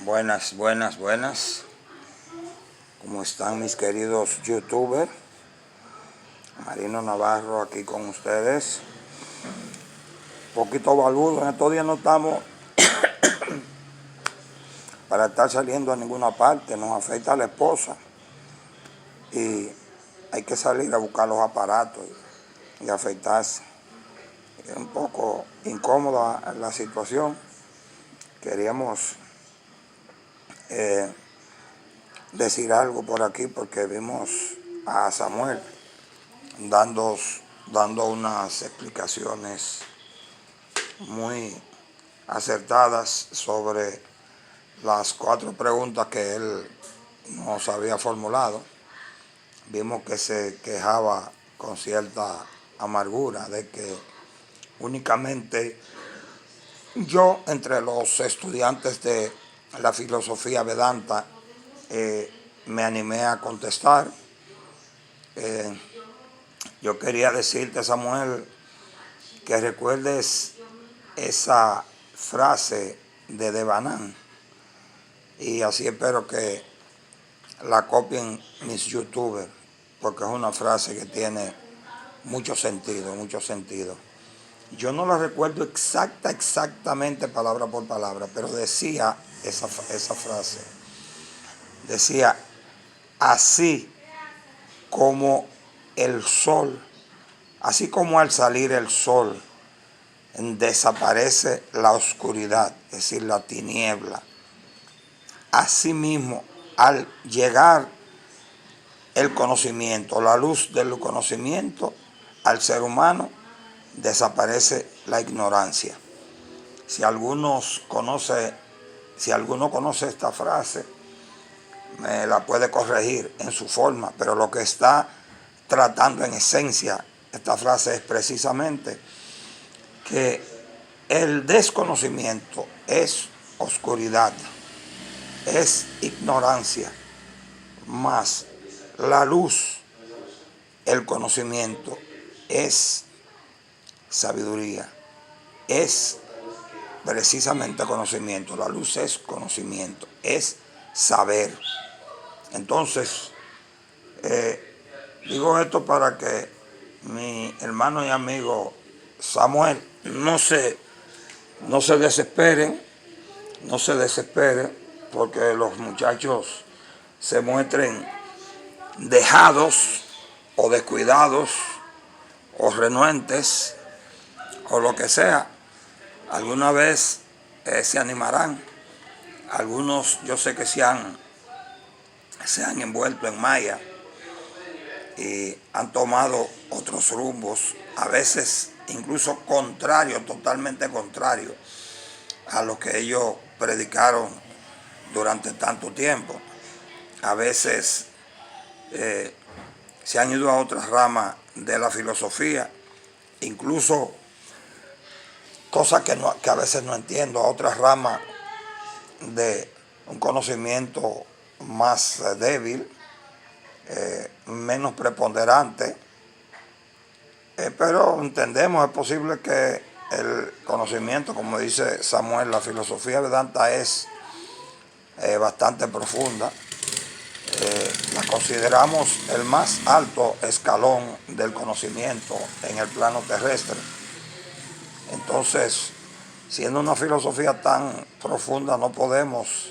Buenas, buenas, buenas. ¿Cómo están mis queridos youtubers? Marino Navarro aquí con ustedes. Un poquito baludo, en estos días no estamos para estar saliendo a ninguna parte, nos afecta a la esposa y hay que salir a buscar los aparatos y afeitarse. Es un poco incómoda la situación. Queríamos decir algo por aquí porque vimos a Samuel dando unas explicaciones muy acertadas sobre las 4 preguntas que él nos había formulado. Vimos que se quejaba con cierta amargura de que únicamente yo, entre los estudiantes de la filosofía Vedanta, me animé a contestar. Yo quería decirte, Samuel, que recuerdes esa frase de Devanand, y así espero que la copien mis youtubers, porque es una frase que tiene mucho sentido, mucho sentido. Yo no la recuerdo exactamente palabra por palabra, pero decía esa frase. Decía, así como el sol, así como al salir el sol desaparece la oscuridad, es decir, la tiniebla, asimismo, al llegar el conocimiento, la luz del conocimiento al ser humano, desaparece la ignorancia. Si alguno conoce esta frase, me la puede corregir en su forma, pero lo que está tratando en esencia esta frase es precisamente que el desconocimiento es oscuridad, es ignorancia, más la luz, el conocimiento, es sabiduría, es precisamente conocimiento. La luz es conocimiento, es saber. Entonces, digo esto para que mi hermano y amigo Samuel no se desesperen, porque los muchachos se muestren dejados o descuidados o renuentes o lo que sea. Alguna vez se animarán. Algunos yo sé que se han envuelto en malla y han tomado otros rumbos, a veces incluso contrarios, totalmente contrarios a lo que ellos predicaron durante tanto tiempo. A veces se han ido a otras ramas de la filosofía, incluso cosas que a veces no entiendo, a otras ramas de un conocimiento más débil, menos preponderante, pero entendemos, es posible que el conocimiento, como dice Samuel, la filosofía Vedanta es bastante profunda. La consideramos el más alto escalón del conocimiento en el plano terrestre. Entonces, siendo una filosofía tan profunda, no podemos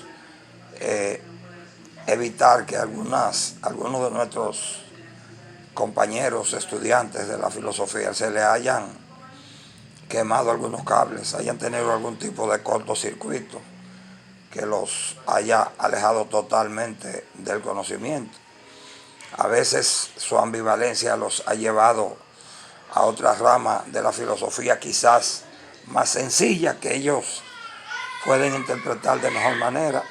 evitar que algunos de nuestros compañeros estudiantes de la filosofía se le hayan quemado algunos cables, hayan tenido algún tipo de cortocircuito que los haya alejado totalmente del conocimiento. A veces su ambivalencia los ha llevado a otra rama de la filosofía, quizás más sencilla, que ellos pueden interpretar de mejor manera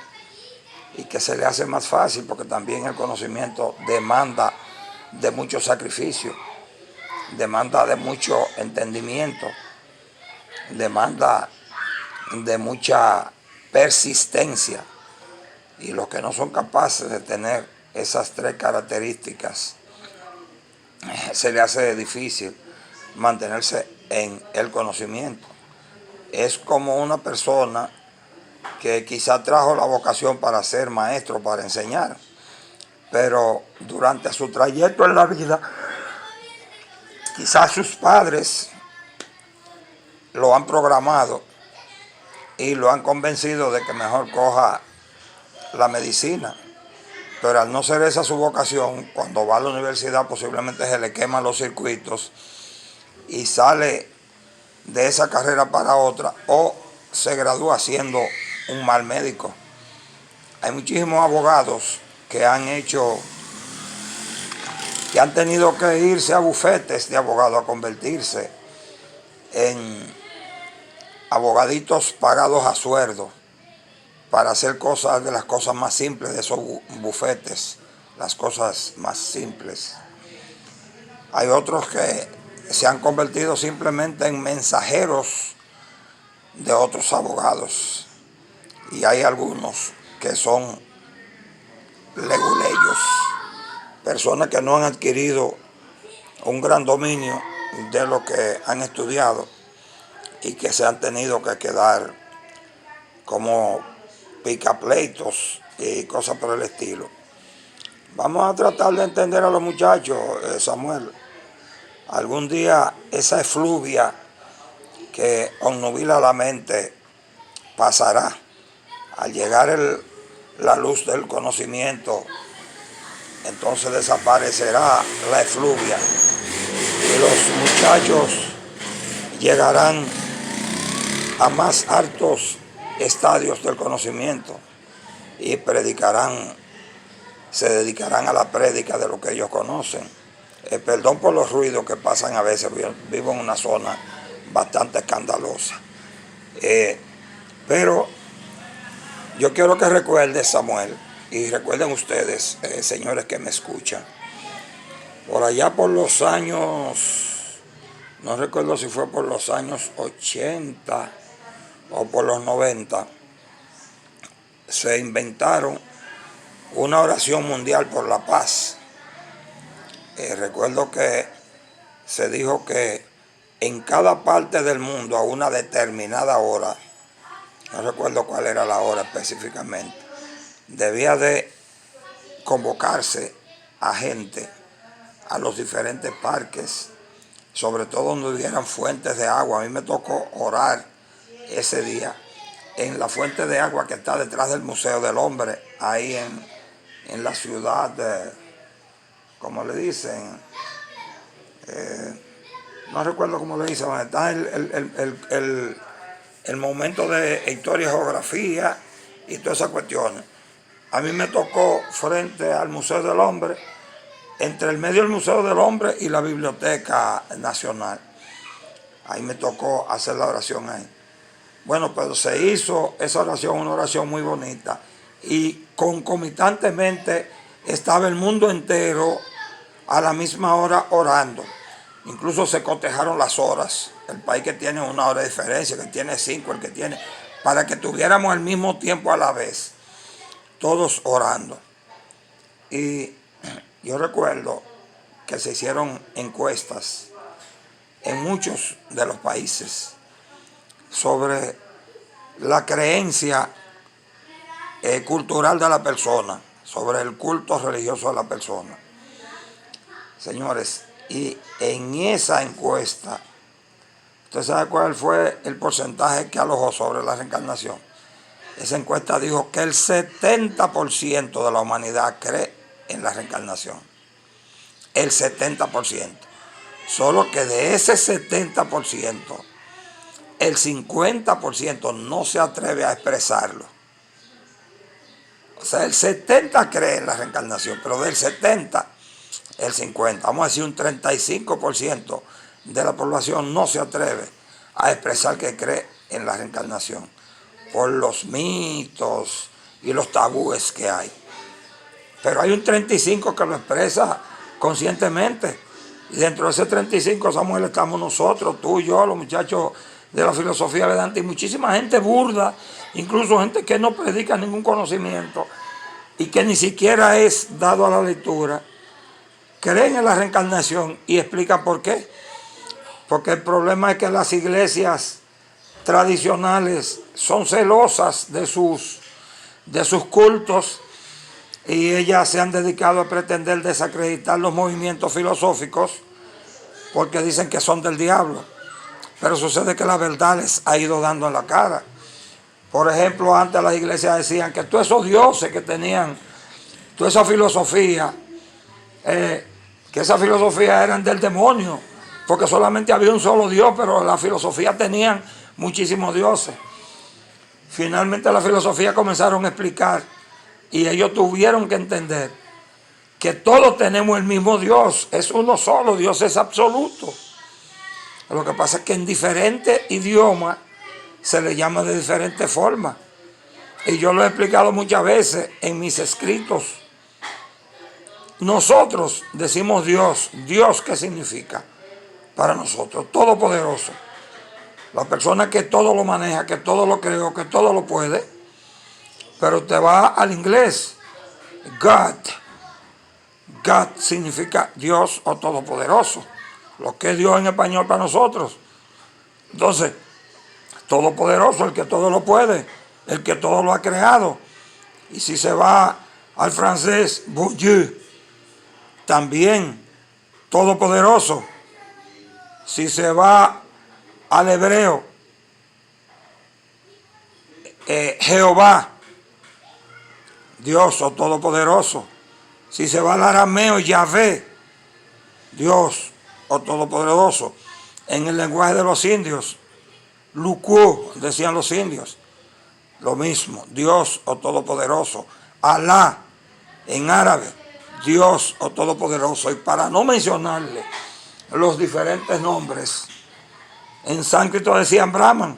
y que se le hace más fácil, porque también el conocimiento demanda de mucho sacrificio, demanda de mucho entendimiento, demanda de mucha persistencia, y los que no son capaces de tener esas 3 características, se le hace difícil mantenerse en el conocimiento. Es como una persona que quizá trajo la vocación para ser maestro, para enseñar, pero durante su trayecto en la vida, quizás sus padres lo han programado y lo han convencido de que mejor coja la medicina. Pero al no ser esa su vocación, cuando va a la universidad posiblemente se le queman los circuitos y sale de esa carrera para otra o se gradúa siendo un mal médico. Hay muchísimos abogados que han tenido que irse a bufetes de abogados a convertirse en abogaditos pagados a sueldo para hacer cosas de las cosas más simples de esos bufetes, las cosas más simples. Hay otros que se han convertido simplemente en mensajeros de otros abogados. Y hay algunos que son leguleyos, personas que no han adquirido un gran dominio de lo que han estudiado y que se han tenido que quedar como picapleitos y cosas por el estilo. Vamos a tratar de entender a los muchachos, Samuel. Algún día esa efluvia que obnubila la mente pasará. Al llegar la luz del conocimiento, entonces desaparecerá la efluvia y los muchachos llegarán a más altos estadios del conocimiento y se dedicarán a la prédica de lo que ellos conocen. Perdón por los ruidos que pasan a veces, vivo en una zona bastante escandalosa. Pero yo quiero que recuerdes, Samuel, y recuerden ustedes, señores que me escuchan, por allá por los años, no recuerdo si fue por los años 80 o por los 90, se inventaron una oración mundial por la paz. Recuerdo que se dijo que en cada parte del mundo a una determinada hora, no recuerdo cuál era la hora específicamente, debía de convocarse a gente a los diferentes parques, sobre todo donde hubieran fuentes de agua. A mí me tocó orar ese día en la fuente de agua que está detrás del Museo del Hombre, ahí en la ciudad de, ¿cómo le dicen? No recuerdo cómo le dicen, donde está el momento de historia y geografía y todas esas cuestiones. A mí me tocó frente al Museo del Hombre, entre el medio del Museo del Hombre y la Biblioteca Nacional. Ahí me tocó hacer la oración ahí. Bueno, pero se hizo esa oración, una oración muy bonita, y concomitantemente estaba el mundo entero a la misma hora orando. Incluso se cotejaron las horas. El país que tiene una hora de diferencia, que tiene 5, el que tiene, para que tuviéramos al mismo tiempo a la vez, todos orando. Y yo recuerdo que se hicieron encuestas en muchos de los países sobre la creencia cultural de la persona, sobre el culto religioso de la persona. Señores, y en esa encuesta, ¿usted sabe cuál fue el porcentaje que alojó sobre la reencarnación? Esa encuesta dijo que el 70% de la humanidad cree en la reencarnación. El 70%. Solo que de ese 70%, el 50% no se atreve a expresarlo. O sea, el 70% cree en la reencarnación, pero del 70%, el 50%, vamos a decir un 35% de la población no se atreve a expresar que cree en la reencarnación, por los mitos y los tabúes que hay. Pero hay un 35% que lo expresa conscientemente. Y dentro de ese 35%, Samuel, estamos nosotros, tú y yo, los muchachos de la filosofía vedanta, y muchísima gente burda, incluso gente que no predica ningún conocimiento y que ni siquiera es dado a la lectura, creen en la reencarnación y explican por qué. Porque el problema es que las iglesias tradicionales son celosas de sus cultos y ellas se han dedicado a pretender desacreditar los movimientos filosóficos porque dicen que son del diablo. Pero sucede que la verdad les ha ido dando en la cara. Por ejemplo, antes las iglesias decían que todos esos dioses que tenían, toda esa filosofía, que esa filosofía eran del demonio, porque solamente había un solo Dios, pero la filosofía tenían muchísimos dioses. Finalmente la filosofía comenzaron a explicar y ellos tuvieron que entender que todos tenemos el mismo Dios, es uno solo, Dios es absoluto. Lo que pasa es que en diferentes idiomas se le llama de diferentes formas. Y yo lo he explicado muchas veces en mis escritos. Nosotros decimos Dios. ¿Dios qué significa para nosotros? Todopoderoso. La persona que todo lo maneja, que todo lo creó, que todo lo puede. Pero te va al inglés. God. God significa Dios o todopoderoso. Lo que es Dios en español para nosotros. Entonces, todopoderoso, el que todo lo puede, el que todo lo ha creado. Y si se va al francés, bon Dieu, también todopoderoso. Si se va al hebreo, Jehová, Dios o todopoderoso. Si se va al arameo, Yahvé, Dios o todopoderoso. En el lenguaje de los indios, Luku, decían los indios, lo mismo, Dios o todopoderoso. Alá, en árabe, Dios o todopoderoso. Y para no mencionarle los diferentes nombres, en sánscrito decían Brahman.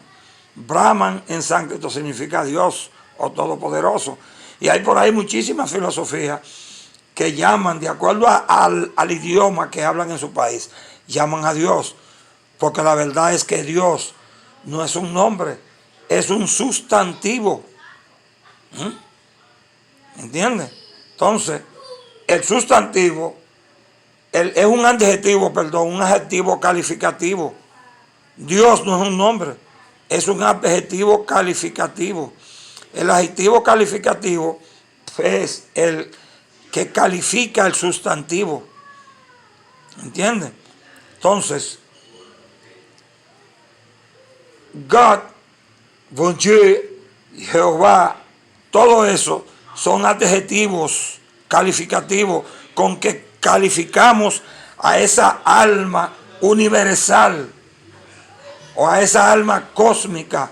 Brahman en sánscrito significa Dios o todopoderoso. Y hay por ahí muchísimas filosofías que llaman, de acuerdo al idioma que hablan en su país, llaman a Dios. Porque la verdad es que Dios no es un nombre, es un sustantivo. ¿Entiendes? Entonces, el sustantivo es un adjetivo, un adjetivo calificativo. Dios no es un nombre, es un adjetivo calificativo. El adjetivo calificativo es el que califica el sustantivo. ¿Entiendes? Entonces, God, bon Dieu, Jehová, todo eso son adjetivos calificativos con que calificamos a esa alma universal o a esa alma cósmica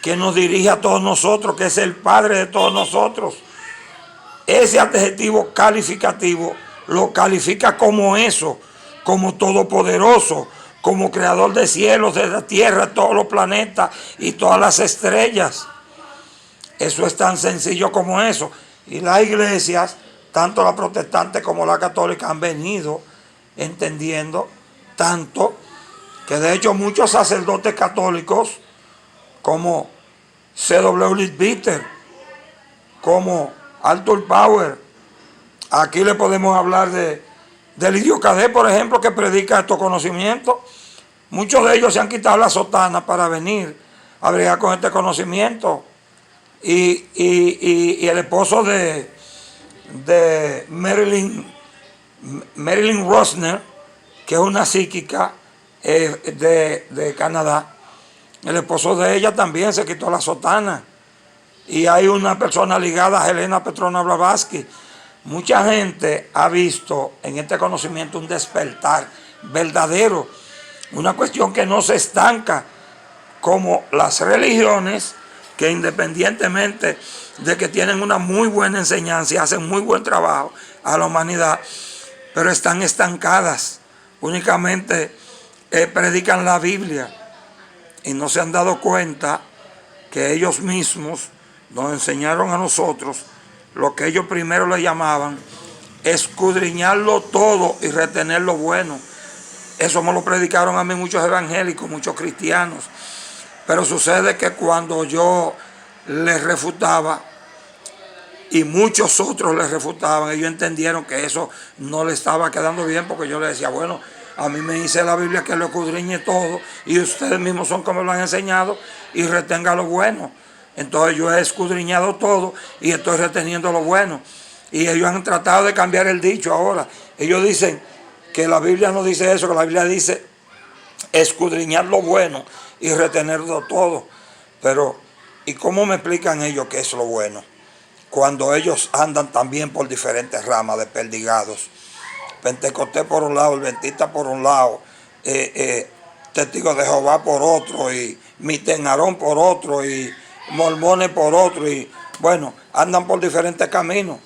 que nos dirige a todos nosotros, que es el Padre de todos nosotros. Ese adjetivo calificativo lo califica como eso, como todopoderoso, como creador de cielos, de la tierra, todos los planetas y todas las estrellas. Eso es tan sencillo como eso. Y las iglesias, tanto la protestante como la católica, han venido entendiendo tanto que de hecho muchos sacerdotes católicos, como C.W. Leadbeater, como Arthur Power, aquí le podemos hablar de Lidio Cadet, por ejemplo, que predica estos conocimientos. Muchos de ellos se han quitado la sotana para venir a bregar con este conocimiento. Y el esposo de Marilyn Rosner, que es una psíquica de Canadá, el esposo de ella también se quitó la sotana. Y hay una persona ligada a Helena Petrona Blavatsky. Mucha gente ha visto en este conocimiento un despertar verdadero, una cuestión que no se estanca como las religiones, que independientemente de que tienen una muy buena enseñanza y hacen muy buen trabajo a la humanidad, pero están estancadas, únicamente predican la Biblia y no se han dado cuenta que ellos mismos nos enseñaron a nosotros lo que ellos primero le llamaban escudriñarlo todo y retener lo bueno. Eso me lo predicaron a mí muchos evangélicos, muchos cristianos. Pero sucede que cuando yo les refutaba y muchos otros les refutaban, ellos entendieron que eso no les estaba quedando bien, porque yo les decía, bueno, A mí me dice la Biblia que lo escudriñe todo y ustedes mismos son como lo han enseñado y retenga lo bueno. Entonces yo he escudriñado todo y estoy reteniendo lo bueno. Y ellos han tratado de cambiar el dicho ahora. Ellos dicen que la Biblia no dice eso, que la Biblia dice escudriñar lo bueno y retenerlo todo. Pero, ¿y cómo me explican ellos qué es lo bueno? Cuando ellos andan también por diferentes ramas de perdigados. Pentecostés por un lado, adventista por un lado, testigos de Jehová por otro, y Mitenarón por otro, y mormones por otro, y bueno, andan por diferentes caminos.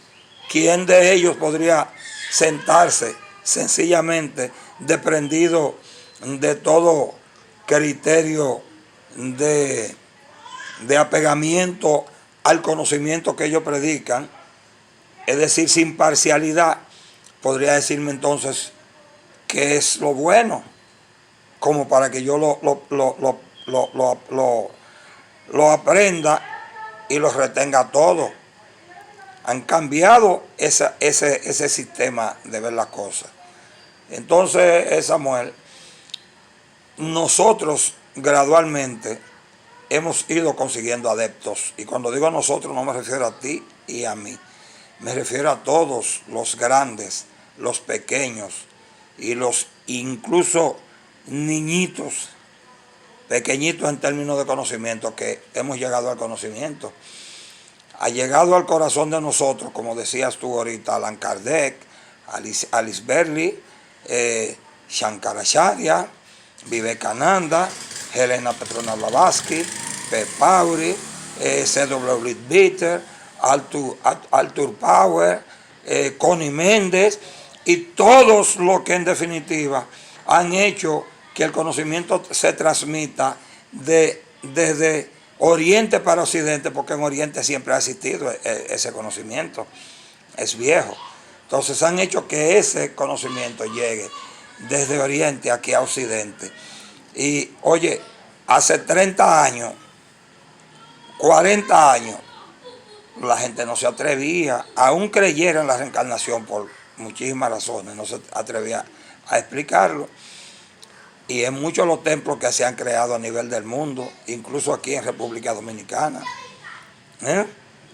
¿Quién de ellos podría sentarse sencillamente desprendido de todo criterio de apegamiento al conocimiento que ellos predican? Es decir, sin parcialidad, podría decirme entonces qué es lo bueno, como para que yo lo aprenda y lo retenga todo. Han cambiado ese sistema de ver las cosas. Entonces, Samuel, nosotros gradualmente hemos ido consiguiendo adeptos. Y cuando digo nosotros no me refiero a ti y a mí. Me refiero a todos, los grandes, los pequeños y los incluso niñitos, pequeñitos en términos de conocimiento, que hemos llegado al conocimiento. Ha llegado al corazón de nosotros, como decías tú ahorita, Allan Kardec, Alice Berley, Shankaracharya, Vivekananda, Helena Petrovna Blavatsky, P. Pauri, C.W. Leadbeater, Arthur Power, Connie Méndez, y todos los que en definitiva han hecho que el conocimiento se transmita desde Oriente para Occidente, porque en Oriente siempre ha existido ese conocimiento, es viejo. Entonces han hecho que ese conocimiento llegue desde Oriente aquí a Occidente. Y oye, hace 30 años, 40 años, la gente no se atrevía, aún creyera en la reencarnación por muchísimas razones, no se atrevía a explicarlo. Y en muchos los templos que se han creado a nivel del mundo, incluso aquí en República Dominicana.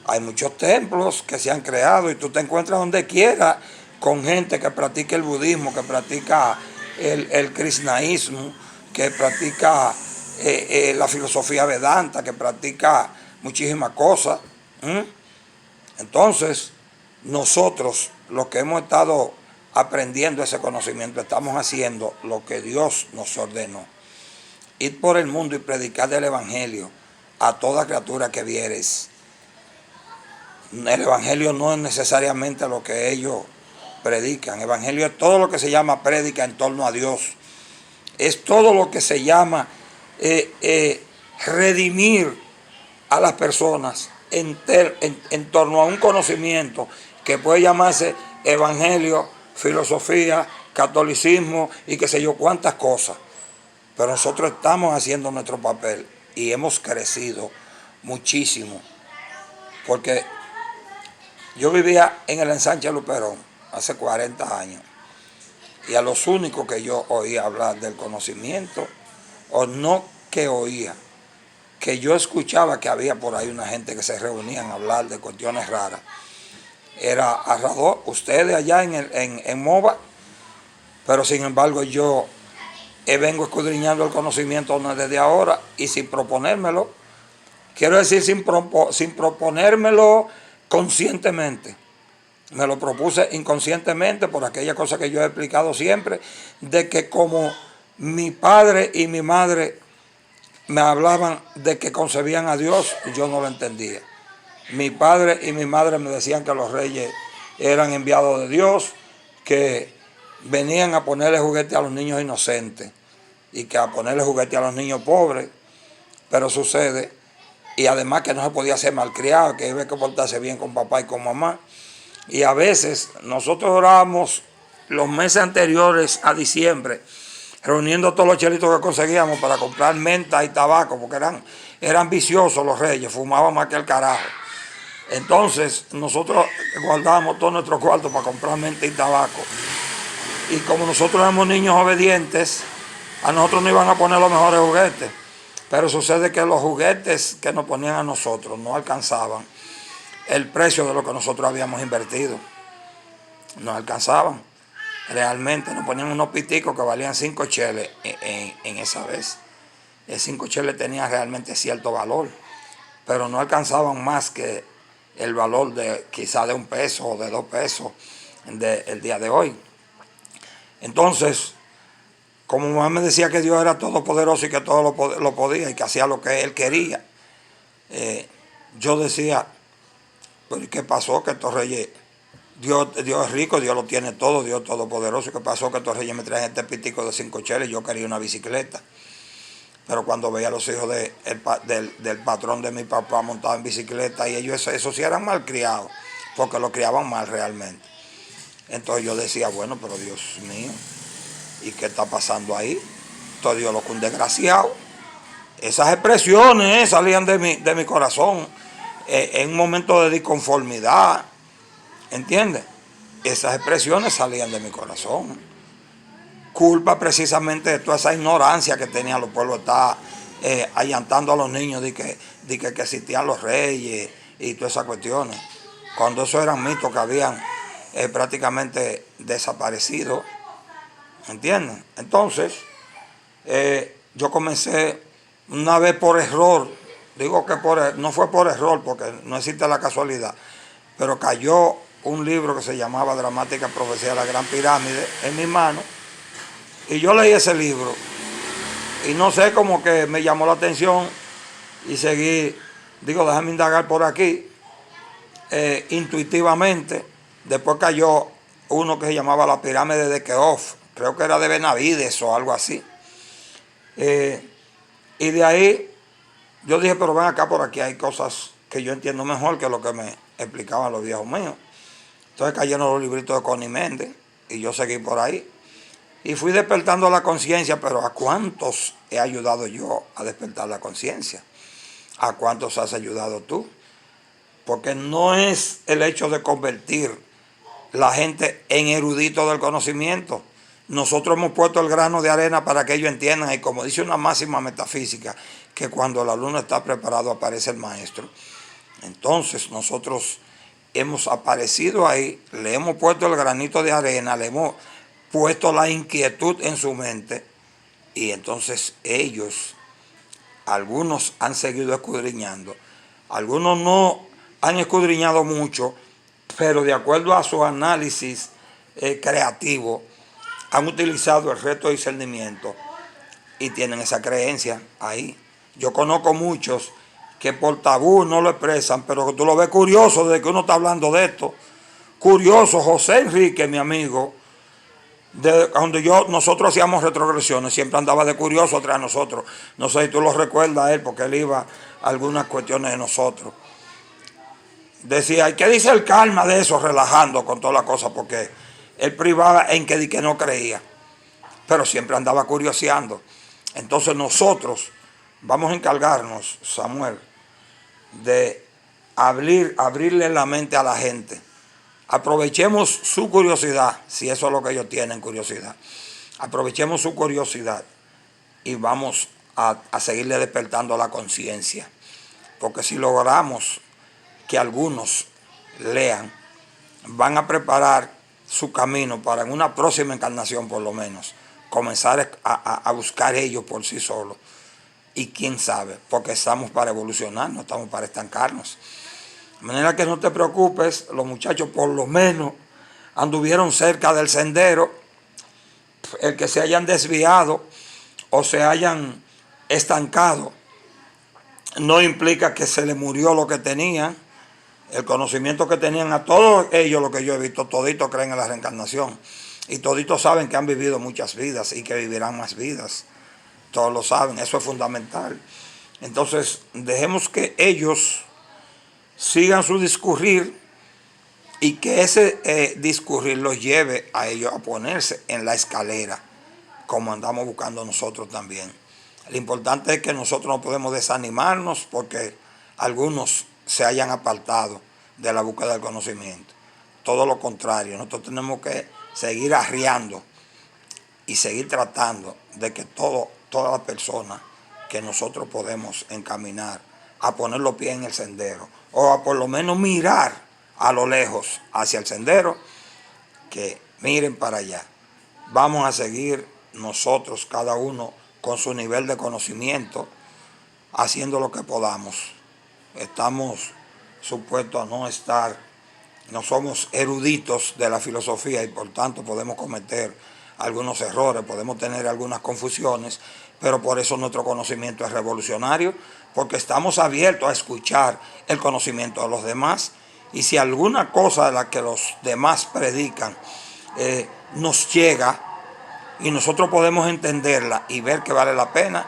Hay muchos templos que se han creado y tú te encuentras donde quiera con gente que practica el budismo, que practica el krishnaísmo, que practica la filosofía vedanta, que practica muchísimas cosas. Entonces, nosotros, los que hemos estado aprendiendo ese conocimiento, estamos haciendo lo que Dios nos ordenó. Ir por el mundo y predicar el Evangelio a toda criatura que vieres. El Evangelio no es necesariamente lo que ellos predican. El Evangelio es todo lo que se llama prédica en torno a Dios. Es todo lo que se llama redimir a las personas en torno a un conocimiento que puede llamarse Evangelio, filosofía, catolicismo y qué sé yo cuántas cosas. Pero nosotros estamos haciendo nuestro papel y hemos crecido muchísimo. Porque yo vivía en el ensanche Luperón hace 40 años y a los únicos que yo oía hablar del conocimiento, o no que oía, que yo escuchaba que había por ahí una gente que se reunían a hablar de cuestiones raras, era Arradó, ustedes allá en Mova, pero sin embargo yo vengo escudriñando el conocimiento desde ahora y sin proponérmelo, quiero decir sin proponérmelo conscientemente. Me lo propuse inconscientemente por aquella cosa que yo he explicado siempre, de que como mi padre y mi madre me hablaban de que concebían a Dios, yo no lo entendía. Mi padre y mi madre me decían que los reyes eran enviados de Dios, que venían a ponerle juguete a los niños inocentes y que a ponerle juguete a los niños pobres, pero sucede, y además que no se podía ser malcriado, que había que portarse bien con papá y con mamá. Y a veces nosotros orábamos los meses anteriores a diciembre, reuniendo todos los chelitos que conseguíamos para comprar menta y tabaco, porque eran viciosos los reyes, fumaban más que el carajo. Entonces nosotros guardábamos todo nuestro cuarto para comprar menta y tabaco. Y como nosotros éramos niños obedientes, a nosotros nos iban a poner los mejores juguetes. Pero sucede que los juguetes que nos ponían a nosotros no alcanzaban el precio de lo que nosotros habíamos invertido. No alcanzaban. Realmente nos ponían unos piticos que valían 5 cheles en esa vez. 5 cheles tenían realmente cierto valor, pero no alcanzaban más que el valor de quizá de 1 peso o de 2 pesos el día de hoy. Entonces, como mamá me decía que Dios era todopoderoso y que todo lo podía y que hacía lo que Él quería, yo decía, pero ¿y qué pasó? Que estos reyes, Dios es rico, Dios lo tiene todo, Dios es todopoderoso. ¿Qué pasó? Que estos reyes me traen este pitico de 5 cheles y yo quería una bicicleta. Pero cuando veía a los hijos del patrón de mi papá montados en bicicleta, y ellos eso sí eran mal criados, porque lo criaban mal realmente. Entonces yo decía, bueno, pero Dios mío, ¿y qué está pasando ahí? Entonces Dios lo que un desgraciado. Esas expresiones salían de mi corazón en un momento de disconformidad, ¿entiendes? Esas expresiones salían de mi corazón. Culpa precisamente de toda esa ignorancia que tenían los pueblos, está allantando a los niños de que existían los reyes y todas esas cuestiones, cuando esos eran mitos que habían prácticamente desaparecido, ¿entienden? Entonces, yo comencé una vez por error, digo que no fue por error porque no existe la casualidad, pero cayó un libro que se llamaba Dramática Profecía de la Gran Pirámide en mi mano. Y yo leí ese libro y no sé, como que me llamó la atención y seguí, digo, déjame indagar por aquí, intuitivamente. Después cayó uno que se llamaba La Pirámide de Keops, creo que era de Benavides o algo así. Y de ahí yo dije, pero ven acá, por aquí hay cosas que yo entiendo mejor que lo que me explicaban los viejos míos. Entonces cayeron los libritos de Connie Méndez y yo seguí por ahí. Y fui despertando la conciencia, pero ¿a cuántos he ayudado yo a despertar la conciencia? ¿A cuántos has ayudado tú? Porque no es el hecho de convertir la gente en erudito del conocimiento. Nosotros hemos puesto el grano de arena para que ellos entiendan, y como dice una máxima metafísica, que cuando el alumno está preparado aparece el maestro. Entonces nosotros hemos aparecido ahí, le hemos puesto el granito de arena, le hemos puesto la inquietud en su mente, y entonces ellos, algunos han seguido escudriñando, algunos no han escudriñado mucho, pero de acuerdo a su análisis creativo, han utilizado el reto de discernimiento y tienen esa creencia ahí. Yo conozco muchos que por tabú no lo expresan, pero que tú lo ves curioso desde que uno está hablando de esto. Curioso, José Enrique, mi amigo, donde nosotros hacíamos retrogresiones, siempre andaba de curioso tras nosotros. No sé si tú lo recuerdas a él, porque él iba a algunas cuestiones de nosotros. Decía, ¿y qué dice el karma de eso? Relajando con toda la cosa, porque él privaba en que no creía, pero siempre andaba curioseando. Entonces nosotros vamos a encargarnos, Samuel, de abrirle la mente a la gente. Aprovechemos su curiosidad, si eso es lo que ellos tienen, curiosidad. Aprovechemos su curiosidad y vamos a seguirle despertando la conciencia. Porque si logramos que algunos lean, van a preparar su camino para en una próxima encarnación, por lo menos, comenzar a buscar ellos por sí solos. Y quién sabe, porque estamos para evolucionar, no estamos para estancarnos. De manera que no te preocupes, los muchachos por lo menos anduvieron cerca del sendero. El que se hayan desviado o se hayan estancado no implica que se les murió lo que tenían. El conocimiento que tenían, a todos ellos, lo que yo he visto, toditos creen en la reencarnación. Y toditos saben que han vivido muchas vidas y que vivirán más vidas. Todos lo saben, eso es fundamental. Entonces, dejemos que ellos sigan su discurrir y que ese discurrir los lleve a ellos a ponerse en la escalera, como andamos buscando nosotros también. Lo importante es que nosotros no podemos desanimarnos porque algunos se hayan apartado de la búsqueda del conocimiento. Todo lo contrario, nosotros tenemos que seguir arriando y seguir tratando de que toda la persona que nosotros podemos encaminar a poner los pies en el sendero, o a por lo menos mirar a lo lejos hacia el sendero, que miren para allá. Vamos a seguir nosotros, cada uno con su nivel de conocimiento, haciendo lo que podamos. Estamos supuestos a no estar, no somos eruditos de la filosofía y por tanto podemos cometer algunos errores, podemos tener algunas confusiones, pero por eso nuestro conocimiento es revolucionario, porque estamos abiertos a escuchar el conocimiento de los demás, y si alguna cosa de la que los demás predican nos llega y nosotros podemos entenderla y ver que vale la pena,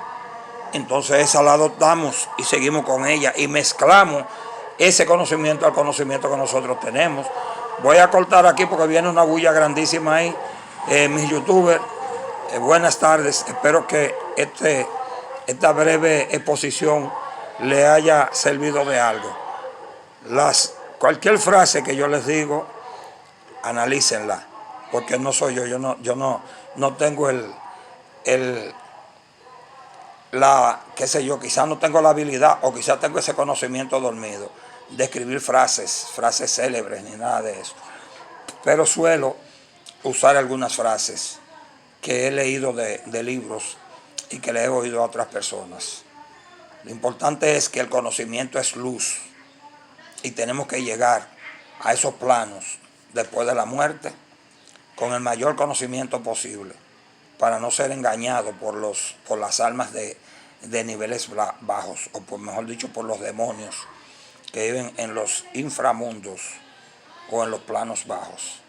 entonces esa la adoptamos y seguimos con ella y mezclamos ese conocimiento al conocimiento que nosotros tenemos. Voy a cortar aquí porque viene una bulla grandísima ahí. Mis youtubers, buenas tardes. Espero que esta breve exposición le haya servido de algo. Cualquier frase que yo les digo, analícenla, porque no soy yo no tengo qué sé yo, quizás no tengo la habilidad o quizás tengo ese conocimiento dormido de escribir frases célebres ni nada de eso. Pero suelo usar algunas frases que he leído de libros y que le he oído a otras personas. Lo importante es que el conocimiento es luz y tenemos que llegar a esos planos después de la muerte con el mayor conocimiento posible, para no ser engañado por las almas de niveles bajos, o por mejor dicho, por los demonios que viven en los inframundos o en los planos bajos.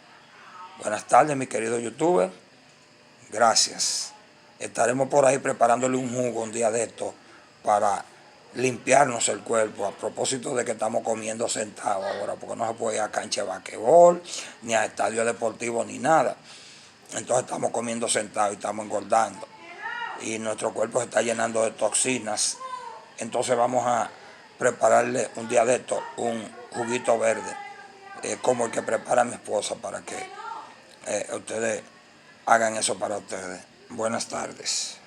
Buenas tardes, mi querido youtuber. Gracias. Estaremos por ahí preparándole un jugo un día de esto para limpiarnos el cuerpo, a propósito de que estamos comiendo sentados ahora, porque no se puede ir a cancha de basquetbol, ni a estadio deportivo, ni nada. Entonces estamos comiendo sentados y estamos engordando. Y nuestro cuerpo se está llenando de toxinas. Entonces vamos a prepararle un día de esto un juguito verde, como el que prepara mi esposa, para que ustedes hagan eso para ustedes. Buenas tardes.